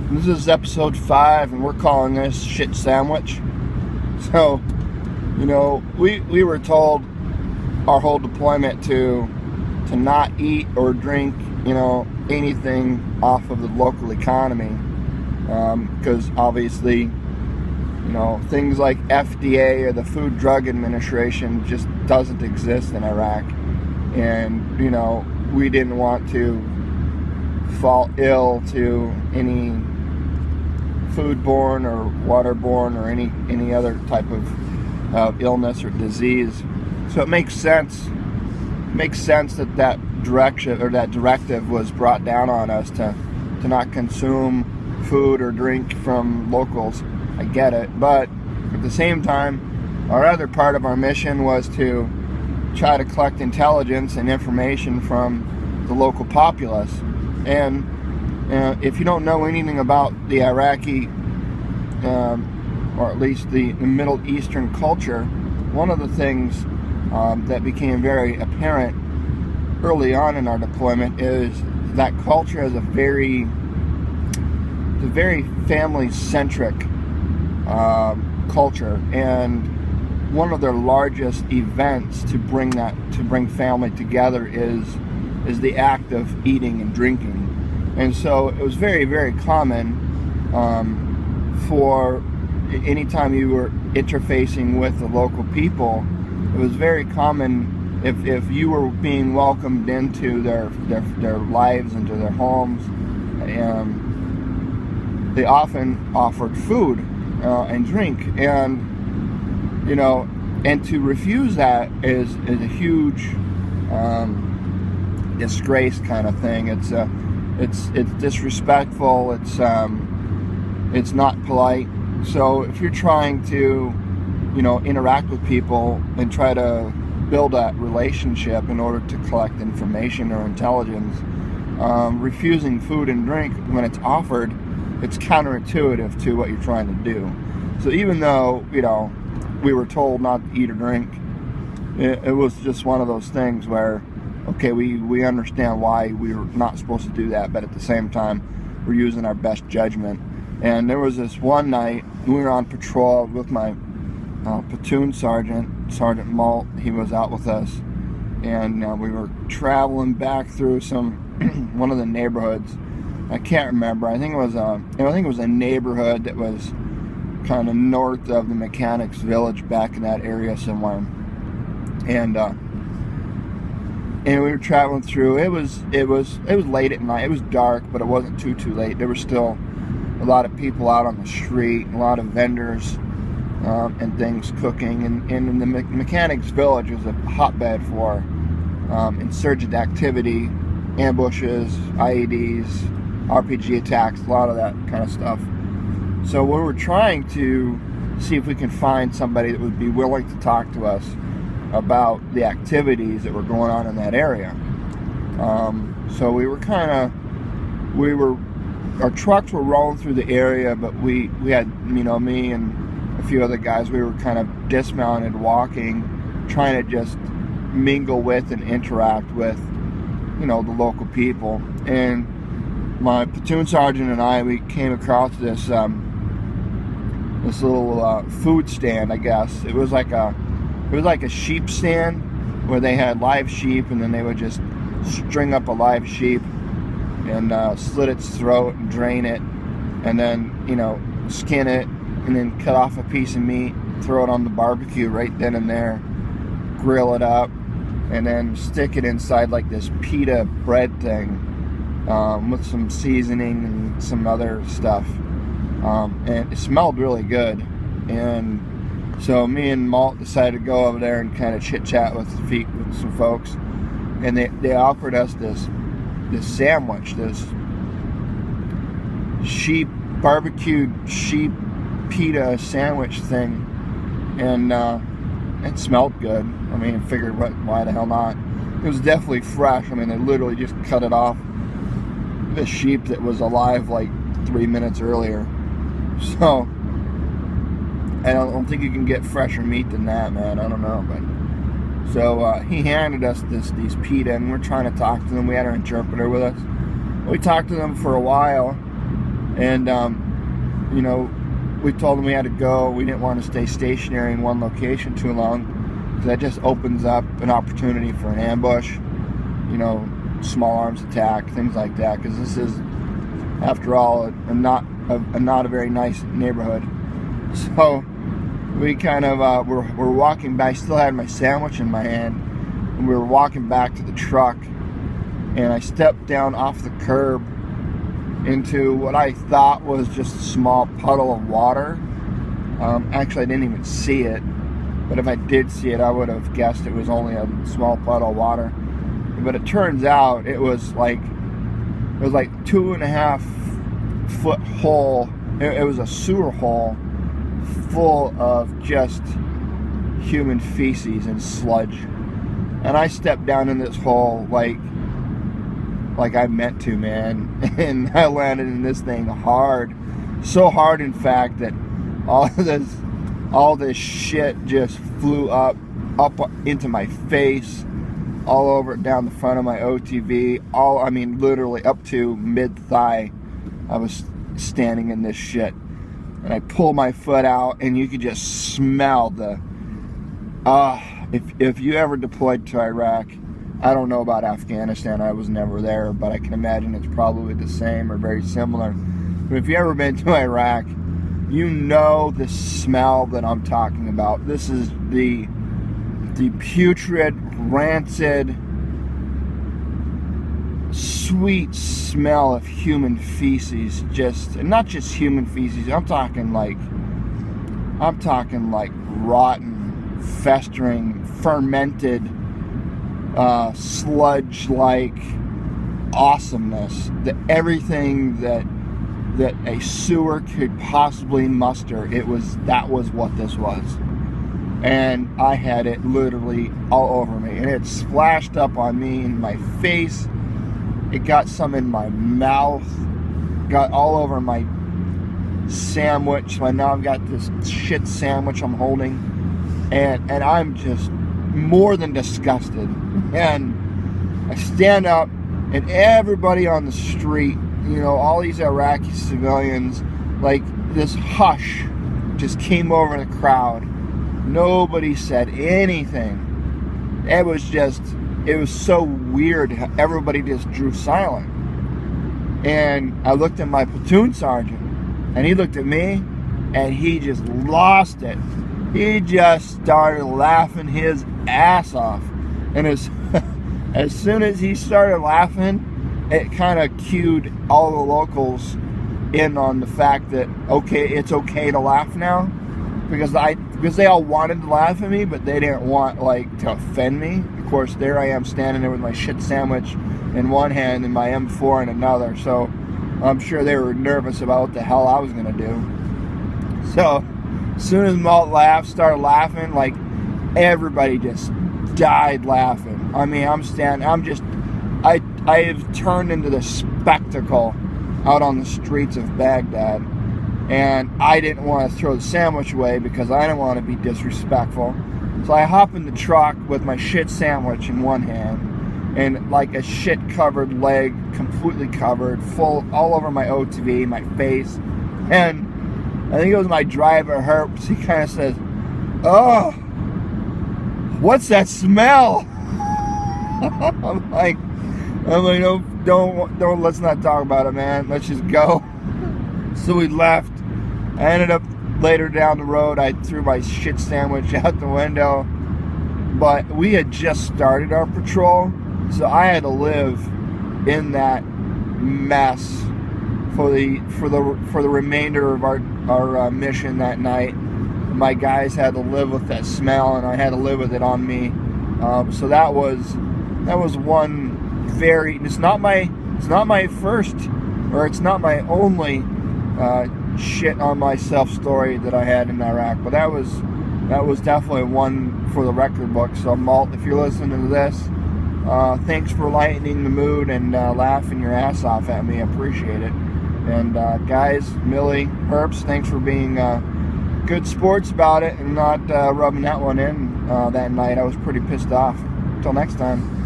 This is episode 5, and we're calling this Shit Sandwich. So, we were told our whole deployment to not eat or drink, anything off of the local economy, because obviously, things like FDA or the Food Drug Administration just doesn't exist in Iraq, and we didn't want to fall ill to any foodborne or waterborne or any other type of illness or disease. So it makes sense that directive was brought down on us to not consume food or drink from locals. I get it, but at the same time, our other part of our mission was to try to collect intelligence and information from the local populace. And if you don't know anything about the Iraqi, or at least the Middle Eastern culture, one of the things that became very apparent early on in our deployment is that culture is a very family-centric culture, and one of their largest events to bring family together is the act of eating and drinking. And so it was very, very common for anytime you were interfacing with the local people, it was very common if you were being welcomed into their lives, into their homes, they often offered food and drink, and to refuse that is a huge disgrace kind of thing. It's disrespectful. It's not polite. So if you're trying to interact with people and try to build that relationship in order to collect information or intelligence, refusing food and drink when it's offered, it's counterintuitive to what you're trying to do. So even though we were told not to eat or drink, it was just one of those things where, okay, we understand why we were not supposed to do that, but at the same time, we're using our best judgment. And there was this one night, we were on patrol with my platoon sergeant, Sergeant Malt. He was out with us, and we were traveling back through one of the neighborhoods. I can't remember. I think it was a neighborhood that was kind of north of the Mechanics Village, back in that area somewhere. And we were traveling through. It was late at night. It was dark, but it wasn't too late. There were still a lot of people out on the street, a lot of vendors and things cooking. And in the Mechanics Village was a hotbed for insurgent activity, ambushes, IEDs, RPG attacks, a lot of that kind of stuff. So we were trying to see if we can find somebody that would be willing to talk to us about the activities that were going on in that area. So our trucks were rolling through the area, but we had, me and a few other guys, we were kind of dismounted, walking, trying to just mingle with and interact with, the local people. And my platoon sergeant and I, we came across this little food stand, I guess. It was like a sheep stand where they had live sheep, and then they would just string up a live sheep and slit its throat and drain it, and then skin it, and then cut off a piece of meat, throw it on the barbecue right then and there, grill it up, and then stick it inside like this pita bread thing with some seasoning and some other stuff, and it smelled really good. And so me and Malt decided to go over there and kind of chit-chat with some folks, and they offered us this sandwich, this barbecued sheep pita sandwich thing, and it smelled good. I mean, I figured, why the hell not? It was definitely fresh. I mean, they literally just cut it off the sheep that was alive like 3 minutes earlier. So I don't think you can get fresher meat than that, man. I don't know, but so he handed us these pita, and we're trying to talk to them. We had our interpreter with us. We talked to them for a while, And you know, we told them we had to go. We didn't want to stay stationary in one location too long, because that just opens up an opportunity for an ambush, you know, small arms attack, things like that, because this is, after all, not a very nice neighborhood. So we kind of we're walking back. I still had my sandwich in my hand, and we were walking back to the truck, and I stepped down off the curb into what I thought was just a small puddle of water. Actually, I didn't even see it, but if I did see it, I would have guessed it was only a small puddle of water. But it turns out it was like 2.5 foot hole. It was a sewer hole full of just human feces and sludge. And I stepped down in this hole like I meant to, man. And I landed in this thing hard. So hard, in fact, that all this shit just flew up into my face, all over down the front of my OTV, I mean literally up to mid-thigh. I was standing in this shit, and I pull my foot out, and you could just smell the if you ever deployed to Iraq, I don't know about Afghanistan, I was never there, but I can imagine it's probably the same or very similar. But if you've ever been to Iraq, you know the smell that I'm talking about. This is the putrid, rancid, sweet smell of human feces. And not just human feces. I'm talking like rotten, festering, fermented, sludge-like awesomeness. Everything that a sewer could possibly muster. That was what this was. And I had it literally all over me, and it splashed up on me in my face. It got some in my mouth, got all over my sandwich. So now I've got this shit sandwich I'm holding, and I'm just more than disgusted. And I stand up, and everybody on the street, you know, all these Iraqi civilians, like this hush just came over the crowd. Nobody said anything. It was so weird. Everybody just drew silent. And I looked at my platoon sergeant, and he looked at me, and he just lost it. He just started laughing his ass off. And as soon as he started laughing, it kind of cued all the locals in on the fact that, okay, it's okay to laugh now, because they all wanted to laugh at me, but they didn't want to offend me. Of course, there I am standing there with my shit sandwich in one hand and my M4 in another. So I'm sure they were nervous about what the hell I was gonna do. So as soon as Malt started laughing, like everybody just died laughing. I mean, I have turned into the spectacle out on the streets of Baghdad, and I didn't want to throw the sandwich away because I didn't want to be disrespectful. So I hop in the truck with my shit sandwich in one hand, and like a shit covered leg, completely covered, full all over my OTV, my face. And I think it was my driver, Herps. He kind of says, "Oh, what's that smell?" I'm like, no, don't, let's not talk about it, man. Let's just go. So we left. I ended up later down the road, I threw my shit sandwich out the window. But we had just started our patrol, so I had to live in that mess for the remainder of our mission that night. My guys had to live with that smell, and I had to live with it on me. So that was one very. It's not my first, or it's not my only shit on myself story that I had in Iraq, but that was definitely one for the record book. So Malt, if you're listening to this, thanks for lightening the mood and laughing your ass off at me. I appreciate it. And guys, Millie, Herps, thanks for being good sports about it and not rubbing that one in that night. I was pretty pissed off. Until next time.